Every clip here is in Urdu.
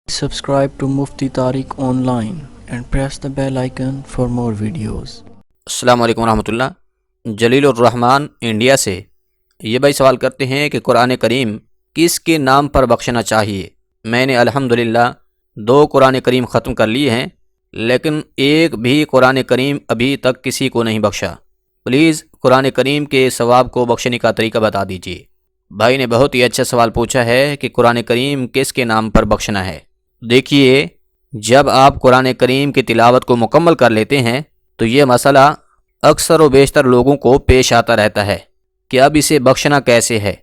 Subscribe to Mufti Tariq Online and press the bell icon for more videos. السلام علیکم ورحمۃ اللہ۔ جلیل الرحمن انڈیا سے یہ بھائی سوال کرتے ہیں کہ قرآن کریم کس کے نام پر بخشنا چاہیے؟ میں نے الحمدللہ 2 قرآن کریم ختم کر لیے ہیں، لیکن ایک بھی قرآن کریم ابھی تک کسی کو نہیں بخشا۔ پلیز قرآن کریم کے ثواب کو بخشنے کا طریقہ بتا دیجیے۔ بھائی نے بہت ہی اچھا سوال پوچھا ہے کہ قرآن کریم کس کے نام پر بخشنا ہے۔ دیکھیے، جب آپ قرآن کریم کی تلاوت کو مکمل کر لیتے ہیں تو یہ مسئلہ اکثر و بیشتر لوگوں کو پیش آتا رہتا ہے کہ اب اسے بخشنا کیسے ہے،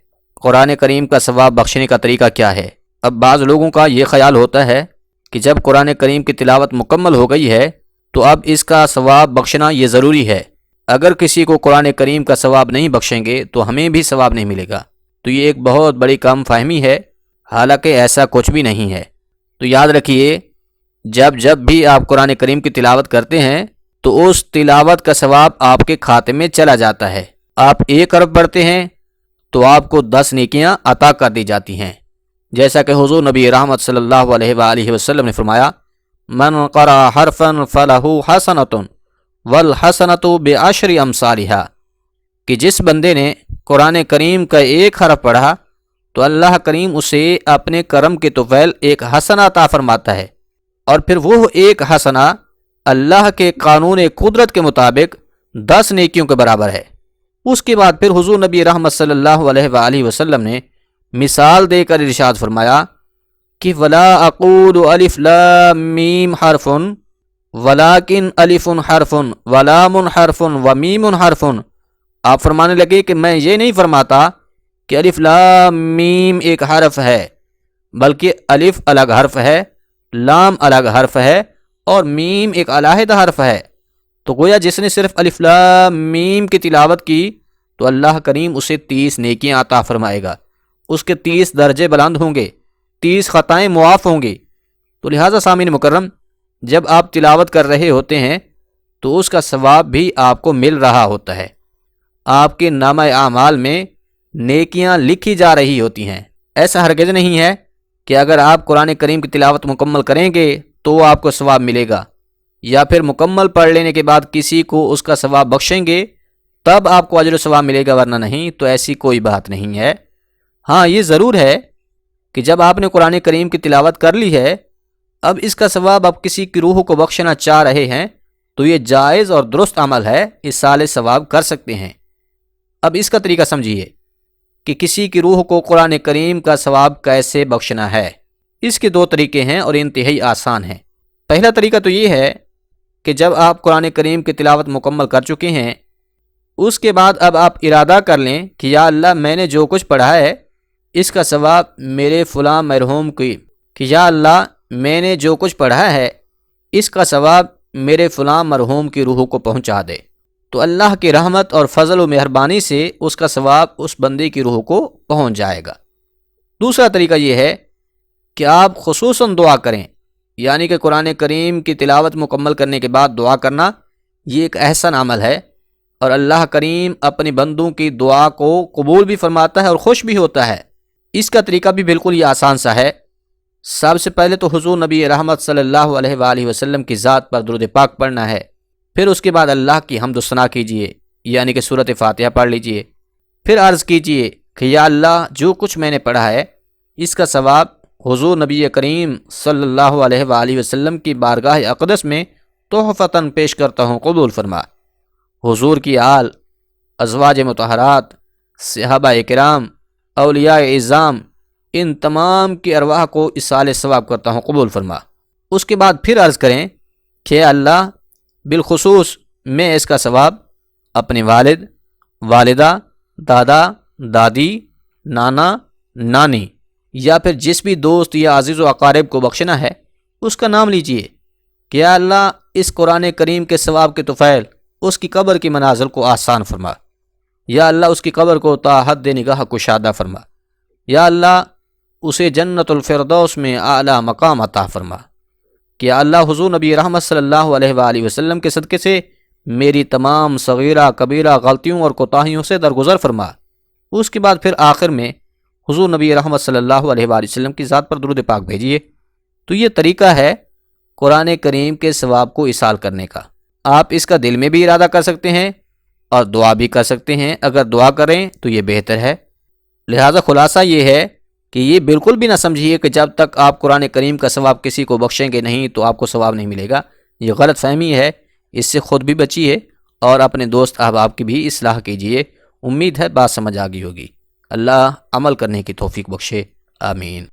قرآن کریم کا ثواب بخشنے کا طریقہ کیا ہے۔ اب بعض لوگوں کا یہ خیال ہوتا ہے کہ جب قرآن کریم کی تلاوت مکمل ہو گئی ہے تو اب اس کا ثواب بخشنا یہ ضروری ہے، اگر کسی کو قرآن کریم کا ثواب نہیں بخشیں گے تو ہمیں بھی ثواب نہیں ملے گا۔ تو یہ ایک بہت بڑی کم فہمی ہے، حالانکہ ایسا کچھ بھی نہیں ہے۔ تو یاد رکھیے، جب بھی آپ قرآن کریم کی تلاوت کرتے ہیں تو اس تلاوت کا ثواب آپ کے کھاتے میں چلا جاتا ہے۔ آپ 1 حرف پڑھتے ہیں تو آپ کو 10 نیکیاں عطا کر دی جاتی ہیں، جیسا کہ حضور نبی رحمت صلی اللہ علیہ وآلہ وسلم نے فرمایا، من قرأ حرفا فلہ حسنۃ والحسنۃ بعشر امثالھا، کہ جس بندے نے قرآن کریم کا 1 حرف پڑھا تو اللہ کریم اسے اپنے کرم کے طفیل 1 حسنہ عطا فرماتا ہے، اور پھر وہ 1 حسنہ اللہ کے قانون قدرت کے مطابق 10 نیکیوں کے برابر ہے۔ اس کے بعد پھر حضور نبی رحمت صلی اللہ علیہ وآلہ وسلم نے مثال دے کر ارشاد فرمایا کہ ولا اقول الف لام میم حرف ولکن الف حرف ولام حرف ومیم حرف۔ آپ فرمانے لگے کہ میں یہ نہیں فرماتا کہ الف لام میم ایک حرف ہے، بلکہ الف الگ حرف ہے، لام الگ حرف ہے، اور میم ایک علیحدہ حرف ہے۔ تو گویا جس نے صرف الف لام میم کی تلاوت کی تو اللہ کریم اسے 30 نیکیاں عطا فرمائے گا، اس کے 30 درجے بلند ہوں گے، 30 خطائیں معاف ہوں گی۔ تو لہٰذا سامعین مکرم، جب آپ تلاوت کر رہے ہوتے ہیں تو اس کا ثواب بھی آپ کو مل رہا ہوتا ہے، آپ کے نامہ اعمال میں نیکیاں لکھی جا رہی ہوتی ہیں۔ ایسا ہرگز نہیں ہے کہ اگر آپ قرآن کریم کی تلاوت مکمل کریں گے تو آپ کو ثواب ملے گا، یا پھر مکمل پڑھ لینے کے بعد کسی کو اس کا ثواب بخشیں گے تب آپ کو اجر و ثواب ملے گا، ورنہ نہیں۔ تو ایسی کوئی بات نہیں ہے۔ ہاں، یہ ضرور ہے کہ جب آپ نے قرآن کریم کی تلاوت کر لی ہے، اب اس کا ثواب آپ کسی کی روح کو بخشنا چاہ رہے ہیں تو یہ جائز اور درست عمل ہے، ایصال ثواب کر سکتے ہیں۔ اب اس کا طریقہ سمجھیے کہ کسی کی روح کو قرآن کریم کا ثواب کیسے بخشنا ہے۔ اس کے 2 طریقے ہیں اور انتہائی آسان ہیں۔ پہلا طریقہ تو یہ ہے کہ جب آپ قرآن کریم کی تلاوت مکمل کر چکے ہیں، اس کے بعد اب آپ ارادہ کر لیں کہ یا اللہ، میں نے جو کچھ پڑھا ہے اس کا ثواب میرے فلاں مرحوم کی، کہ یا اللہ، میں نے جو کچھ پڑھا ہے اس کا ثواب میرے فلاں مرحوم کی روح کو پہنچا دے۔ تو اللہ کی رحمت اور فضل و مہربانی سے اس کا ثواب اس بندے کی روح کو پہنچ جائے گا۔ دوسرا طریقہ یہ ہے کہ آپ خصوصاً دعا کریں، یعنی کہ قرآن کریم کی تلاوت مکمل کرنے کے بعد دعا کرنا یہ ایک احسن عمل ہے، اور اللہ کریم اپنے بندوں کی دعا کو قبول بھی فرماتا ہے اور خوش بھی ہوتا ہے۔ اس کا طریقہ بھی بالکل ہی آسان سا ہے۔ سب سے پہلے تو حضور نبی رحمت صلی اللہ علیہ وآلہ وسلم کی ذات پر درود پاک پڑھنا ہے، پھر اس کے بعد اللہ کی حمد و ثنا کیجیے، یعنی کہ سورۃ فاتحہ پڑھ لیجیے، پھر عرض کیجیے کہ یا اللہ، جو کچھ میں نے پڑھا ہے اس کا ثواب حضور نبی کریم صلی اللہ علیہ وآلہ وسلم کی بارگاہ اقدس میں تحفتاً پیش کرتا ہوں، قبول فرما۔ حضور کی آل، ازواج مطہرات، صحابہ کرام، اولیاء اعظام، ان تمام کی ارواح کو ایصال ثواب کرتا ہوں، قبول فرما۔ اس کے بعد پھر عرض کریں کہ اللہ، بالخصوص میں اس کا ثواب اپنے والد، والدہ، دادا، دادی، نانا، نانی، یا پھر جس بھی دوست یا عزیز و اقارب کو بخشنا ہے اس کا نام لیجئے کہ یا اللہ، اس قرآن کریم کے ثواب کے طفیل اس کی قبر کی منازل کو آسان فرما، یا اللہ اس کی قبر کو تا حد نگاہ کشادہ فرما، یا اللہ اسے جنت الفردوس میں اعلیٰ مقام عطا فرما، کہ اللہ حضور نبی رحمت صلی اللہ علیہ وآلہ وسلم کے صدقے سے میری تمام صغیرہ کبیرہ غلطیوں اور کوتاہیوں سے درگزر فرما۔ اس کے بعد پھر آخر میں حضور نبی رحمت صلی اللہ علیہ وآلہ وسلم کی ذات پر درود پاک بھیجیے تو یہ طریقہ ہے قرآن کریم کے ثواب کو ایصال کرنے کا۔ آپ اس کا دل میں بھی ارادہ کر سکتے ہیں اور دعا بھی کر سکتے ہیں۔ اگر دعا کریں تو یہ بہتر ہے۔ لہٰذا خلاصہ یہ ہے کہ یہ بالکل بھی نہ سمجھیے کہ جب تک آپ قرآن کریم کا ثواب کسی کو بخشیں گے نہیں تو آپ کو ثواب نہیں ملے گا۔ یہ غلط فہمی ہے، اس سے خود بھی بچیے اور اپنے دوست احباب کی بھی اصلاح کیجیے۔ امید ہے بات سمجھ آ گئی ہوگی۔ اللہ عمل کرنے کی توفیق بخشے، آمین۔